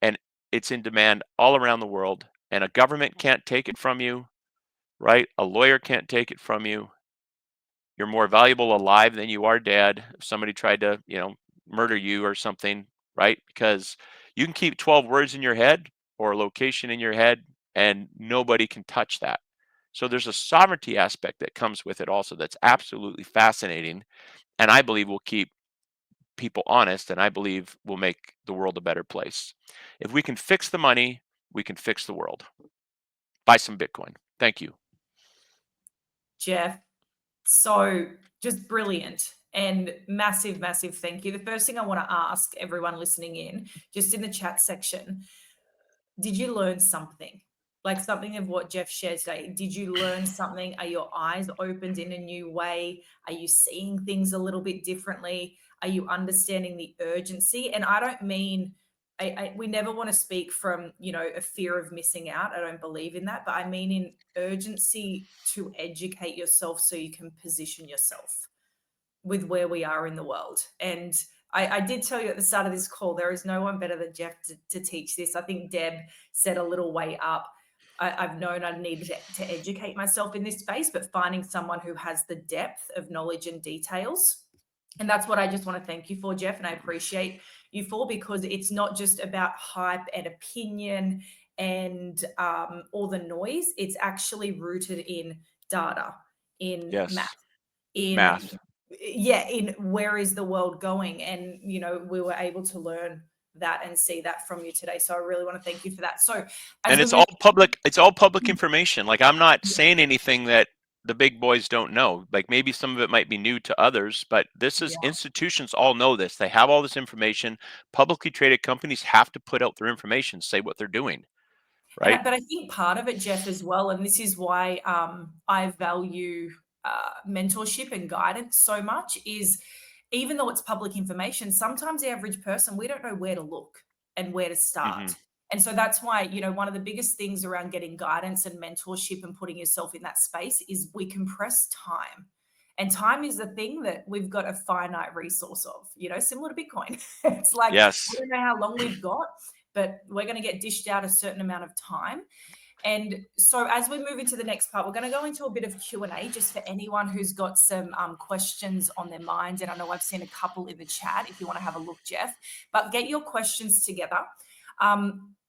And it's in demand all around the world. And a government can't take it from you, right? A lawyer can't take it from you. You're more valuable alive than you are dead. If somebody tried to, murder you or something, right? Because you can keep 12 words in your head or a location in your head and nobody can touch that. So there's a sovereignty aspect that comes with it also that's absolutely fascinating. And I believe will keep people honest and I believe will make the world a better place. If we can fix the money, we can fix the world. Buy some Bitcoin. Thank you. Jeff, so just brilliant and massive, massive thank you. The first thing I want to ask everyone listening in, just in the chat section, did you learn something? Like something of what Jeff shared today. Did you learn something? Are your eyes opened in a new way? Are you seeing things a little bit differently? Are you understanding the urgency? And I don't mean, we never want to speak from, a fear of missing out. I don't believe in that. But I mean in urgency to educate yourself so you can position yourself with where we are in the world. And I did tell you at the start of this call, there is no one better than Jeff to teach this. I think Deb said a little way up. I've known I needed to educate myself in this space, but finding someone who has the depth of knowledge and details. And that's what I just want to thank you for, Jeff. And I appreciate you for, because it's not just about hype and opinion and all the noise. It's actually rooted in data, in math, Yes, in math. in where is the world going. And we were able to learn that and see that from you today, so I really want to thank you for that. So as And we it's move, all public. It's all public information. Like, I'm not saying anything that the big boys don't know. Like, maybe some of it might be new to others, but this is, yeah. institutions all know this. They have all this information. Publicly traded companies have to put out their information, say what they're doing, right? But I think part of it, Jeff, as well, and this is why I value mentorship and guidance so much, is even though it's public information, sometimes the average person, we don't know where to look and where to Hmm. start. And so that's why, one of the biggest things around getting guidance and mentorship and putting yourself in that space is we compress time. And time is the thing that we've got a finite resource of, similar to Bitcoin. It's like, we Yes. don't know how long we've got, but we're going to get dished out a certain amount of time. And so as we move into the next part, we're going to go into a bit of Q&A just for anyone who's got some questions on their mind. And I know I've seen a couple in the chat if you want to have a look, Jeff, but get your questions together.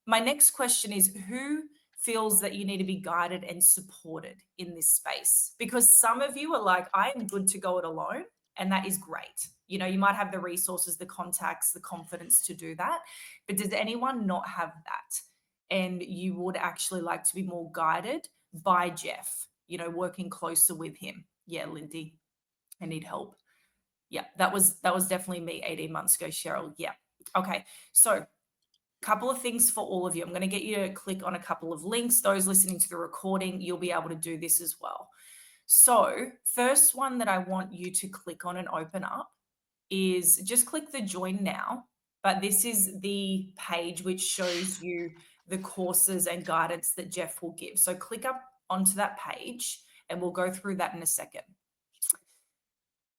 My next question is, who feels that you need to be guided and supported in this space? Because some of you are like, I am good to go it alone. And that is great. You might have the resources, the contacts, the confidence to do that. But does anyone not have that? And you would actually like to be more guided by Jeff, working closer with him. Yeah, Lindy, I need help. Yeah, that was definitely me 18 months ago, Cheryl. Yeah. Okay. So couple of things for all of you. I'm going to get you to click on a couple of links. Those listening to the recording, you'll be able to do this as well. So first one that I want you to click on and open up is just click the join now. But this is the page which shows you the courses and guidance that Jeff will give. So click up onto that page and we'll go through that in a second.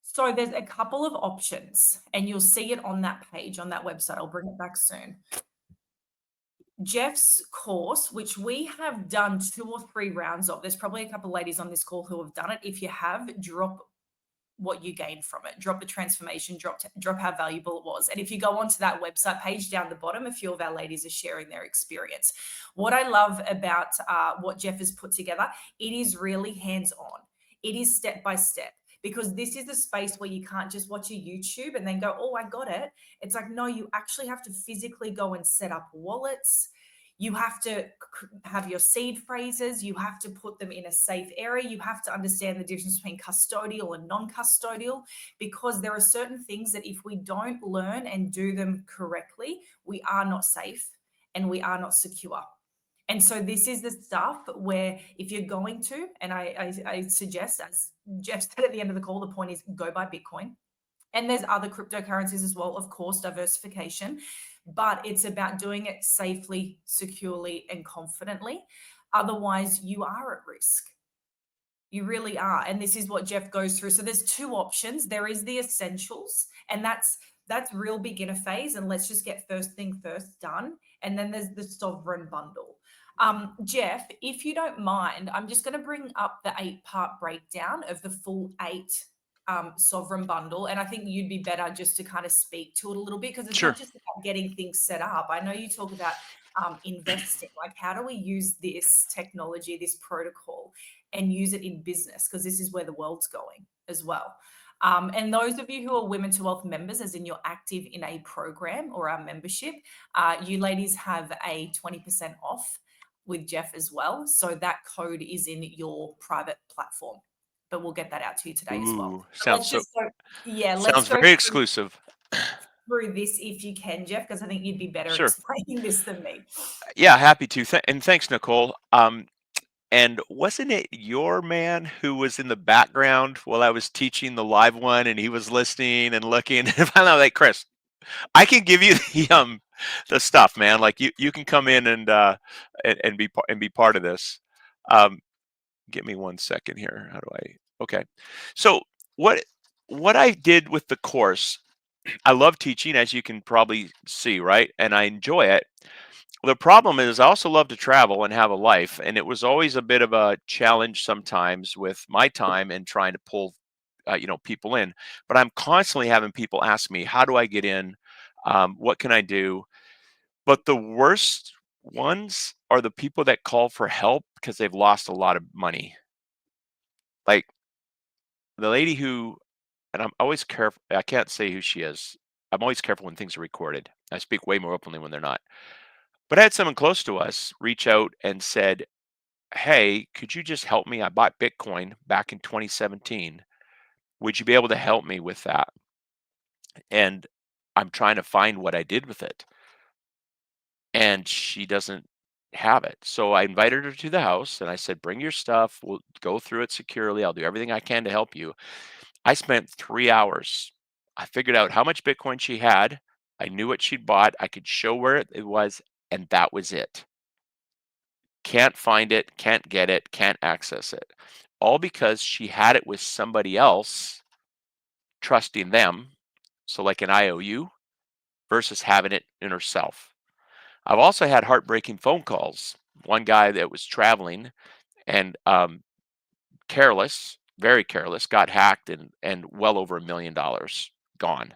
So there's a couple of options and you'll see it on that page, on that website. I'll bring it back soon. Jeff's course, which we have done 2 or 3 rounds of. There's probably a couple of ladies on this call who have done it. If you have, drop what you gained from it, drop the transformation, drop how valuable it was. And if you go onto that website page down the bottom, a few of our ladies are sharing their experience. What I love about what Jeff has put together, it is really hands-on. It is step by step, because this is a space where you can't just watch a YouTube and then go, oh, I got it. It's like, no, you actually have to physically go and set up wallets. You have to have your seed phrases. You have to put them in a safe area. You have to understand the difference between custodial and non-custodial, because there are certain things that if we don't learn and do them correctly, we are not safe and we are not secure. And so this is the stuff where if you're going to, and I suggest, as Jeff said at the end of the call, the point is go buy Bitcoin. And there's other cryptocurrencies as well, of course, diversification, but it's about doing it safely, securely, and confidently. Otherwise, you are at risk. You really are. And this is what Jeff goes through. So there's 2 options. There is the essentials, and that's real beginner phase. And let's just get first thing first done. And then there's the sovereign bundle. Jeff, if you don't mind, I'm just going to bring up the 8-part breakdown of the full 8 sovereign bundle. And I think you'd be better just to kind of speak to it a little bit, because it's Sure. not just about getting things set up. I know you talk about investing, like how do we use this technology, this protocol, and use it in business, because this is where the world's going as well. And those of you who are Women to Wealth members, as in you're active in a program or our membership, you ladies have a 20% off with Jeff as well. So that code is in your private platform, but we'll get that out to you today as well. Ooh, But let's just go, let's sounds go very exclusive. through this if you can, Jeff, because I think you'd be better Sure. explaining this than me. Yeah, happy to. And thanks, Nicole. And wasn't it your man who was in the background while I was teaching the live one, and he was listening and looking? And finally, I'm like, Chris, I can give you the stuff, man. Like, you can come in and be part of this. Give me 1 second here. How do I? Okay. So what I did with the course I love teaching, as you can probably see, right? And I enjoy it. The problem is I also love to travel and have a life, and it was always a bit of a challenge sometimes with my time and trying to pull, people in. But I'm constantly having people ask me, "How do I get in? What can I do?" But the worst ones are the people that call for help because they've lost a lot of money. Like the lady who, and I'm always careful. I can't say who she is. I'm always careful when things are recorded. I speak way more openly when they're not. But I had someone close to us reach out and said, "Hey, could you just help me? I bought Bitcoin back in 2017. Would you be able to help me with that? And I'm trying to find what I did with it." And she doesn't have it. So I invited her to the house and I said, "Bring your stuff. We'll go through it securely. I'll do everything I can to help you." I spent 3 hours. I figured out how much Bitcoin she had. I knew what she'd bought. I could show where it was, and that was it. Can't find it, can't get it, can't access it. All because she had it with somebody else, trusting them. So, like an IOU versus having it in herself. I've also had heartbreaking phone calls. One guy that was traveling and careless, very careless, got hacked and well over $1 million gone.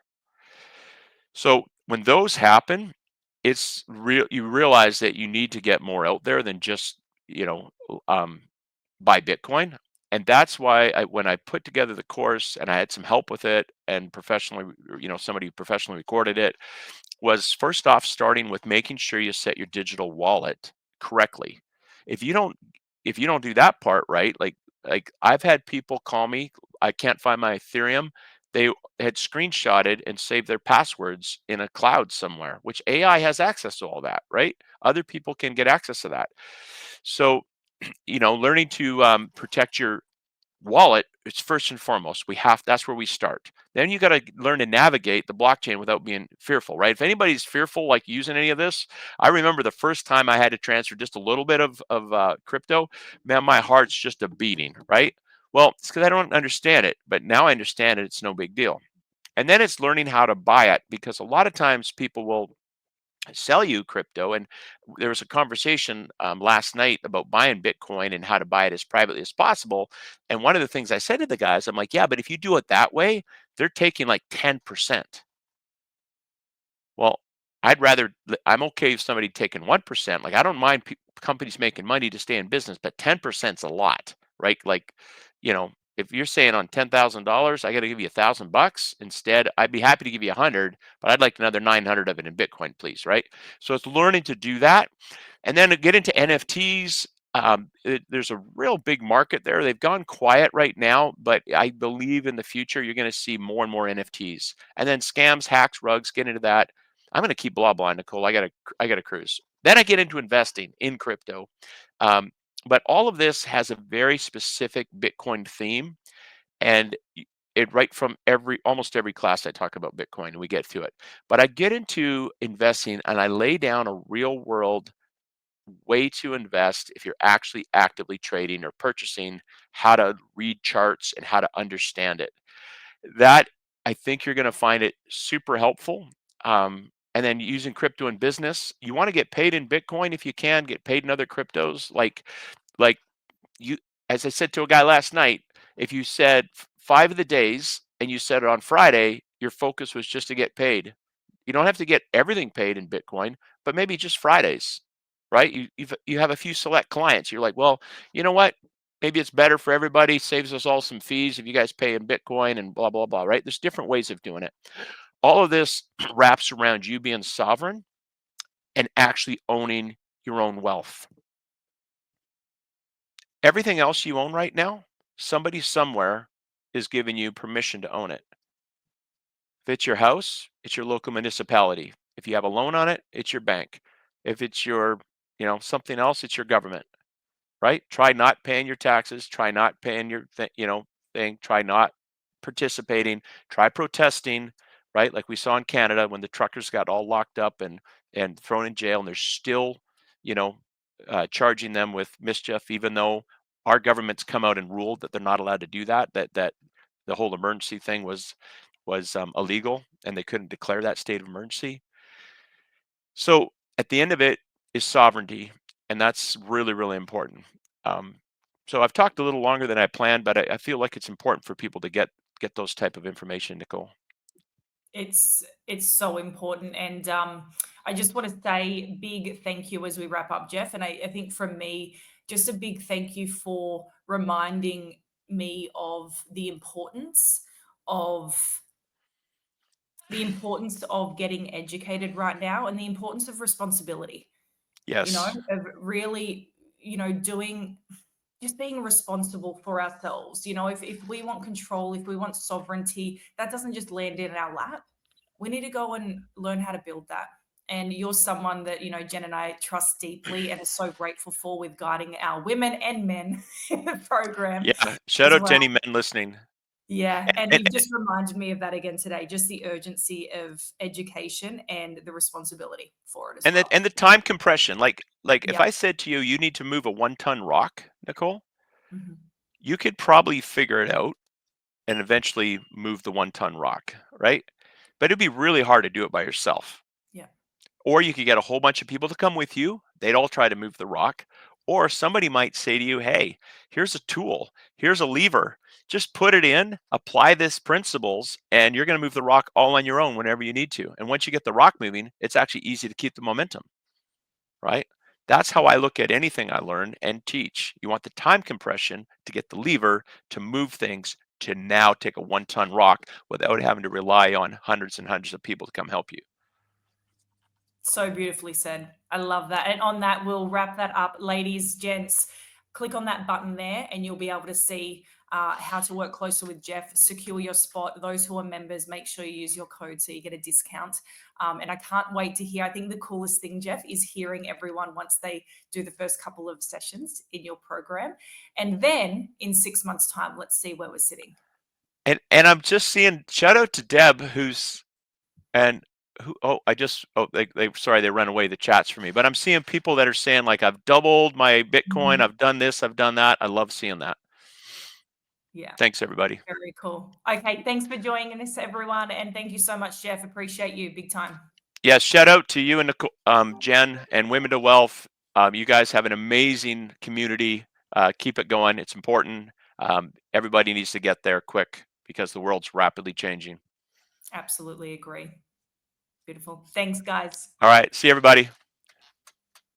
So when those happen, it's real. You realize that you need to get more out there than just you know um, buy Bitcoin. And that's why when I put together the course and I had some help with it and professionally, somebody who professionally recorded it, was first off starting with making sure you set your digital wallet correctly. If you don't if you don't do that part right, like I've had people call me, I can't find my Ethereum. They had screenshotted and saved their passwords in a cloud somewhere, which AI has access to all that, right? Other people can get access to that. So, learning to protect your wallet, it's first and foremost. That's where we start. Then you got to learn to navigate the blockchain without being fearful, right? If anybody's fearful, like using any of this, I remember the first time I had to transfer just a little bit of crypto, man, my heart's just a beating, right? Well, it's because I don't understand it, but now I understand it. It's no big deal. And then it's learning how to buy it because a lot of times people will sell you crypto. And there was a conversation last night about buying Bitcoin and how to buy it as privately as possible. And one of the things I said to the guys, I'm like, yeah, but if you do it that way, they're taking like 10%. Well, I'm okay if somebody taking 1%. Like, I don't mind companies making money to stay in business, but 10% is a lot, right? Like, if you're saying on $10,000, I got to give you $1,000 instead, I'd be happy to give you 100, but I'd like another 900 of it in Bitcoin, please, right? So it's learning to do that. And then to get into NFTs, there's a real big market there. They've gone quiet right now, but I believe in the future you're going to see more and more NFTs. And then scams, hacks, rugs, get into that. I'm going to keep blah blah, Nicole. I got to cruise. Then I get into investing in crypto. Um, but all of this has a very specific Bitcoin theme, and it right from almost every class I talk about Bitcoin, and we get through it. But I get into investing, and I lay down a real world way to invest if you're actually actively trading or purchasing, how to read charts and how to understand it. That I think you're going to find it super helpful. And then using crypto in business, you want to get paid in Bitcoin if you can, get paid in other cryptos. Like you, as I said to a guy last night, if you said 5 of the days and you said it on Friday, your focus was just to get paid. You don't have to get everything paid in Bitcoin, but maybe just Fridays, right? You have a few select clients. You're like, well, you know what? Maybe it's better for everybody, saves us all some fees if you guys pay in Bitcoin and blah blah blah, right? There's different ways of doing it. All of this wraps around you being sovereign and actually owning your own wealth. Everything else you own right now, somebody somewhere is giving you permission to own it. If it's your house, it's your local municipality. If you have a loan on it, it's your bank. If it's your, something else, it's your government, right? Try not paying your taxes, try not paying your thing, try not participating, try protesting, right? Like we saw in Canada when the truckers got all locked up and thrown in jail, and they're still, you know, charging them with mischief, even though our government's come out and ruled that they're not allowed to do that. That the whole emergency thing was was illegal, and they couldn't declare that state of emergency. So at the end of it is sovereignty, and that's really, really important. So I've talked a little longer than I planned, but I feel like it's important for people to get those type of information, Nicole. It's so important, and I just want to say big thank you as we wrap up, Jeff. And I think from me, just a big thank you for reminding me of of the importance of getting educated right now, and the importance of responsibility. Yes. Of really, doing just being responsible for ourselves. If we want control, if we want sovereignty, that doesn't just land in our lap. We need to go and learn how to build that. And you're someone that, Jen and I trust deeply and are so grateful for, with guiding our women and men in the program Yeah. Shout as out to well. any men listening. Yeah. And And you've just reminded me of that again today, just the urgency of education and the responsibility for it as well. the time compression. Like if Yeah. I said to you, you need to move a 1-ton rock, Nicole, Mhm. you could probably figure it out and eventually move the 1-ton rock, right? But it'd be really hard to do it by yourself. Yeah. Or you could get a whole bunch of people to come with you. They'd all try to move the rock. Or somebody might say to you, hey, here's a tool, here's a lever. Just put it in, apply this principles, and you're going to move the rock all on your own whenever you need to. And once you get the rock moving, it's actually easy to keep the momentum, right? That's how I look at anything I learn and teach. You want the time compression to get the lever to move things, to now take a 1-ton rock without having to rely on hundreds and hundreds of people to come help you. So beautifully said. I love that. And on that, we'll wrap that up. Ladies, gents, click on that button there and you'll be able to see how to work closer with Jeff, secure your spot. Those who are members, make sure you use your code so you get a discount. And I can't wait to hear. I think the coolest thing, Jeff, is hearing everyone once they do the first couple of sessions in your program. And then in 6 months' time, let's see where we're sitting. And I'm just seeing, shout out to Deb, who's, and who, they sorry, they run away the chats for me, but I'm seeing people that are saying, like, I've doubled my Bitcoin, Mhm. I've done this, I've done that. I love seeing that. Yeah. Thanks, everybody. Very cool. Okay, thanks for joining us, everyone, and thank you so much, Jeff. Appreciate you big time. Yes, shout out to you and Nicole, Jen and Women to Wealth. You guys have an amazing community. Keep it going. It's important. Everybody needs to get there quick because the world's rapidly changing. Absolutely agree. Beautiful. Thanks, guys. All right, see everybody.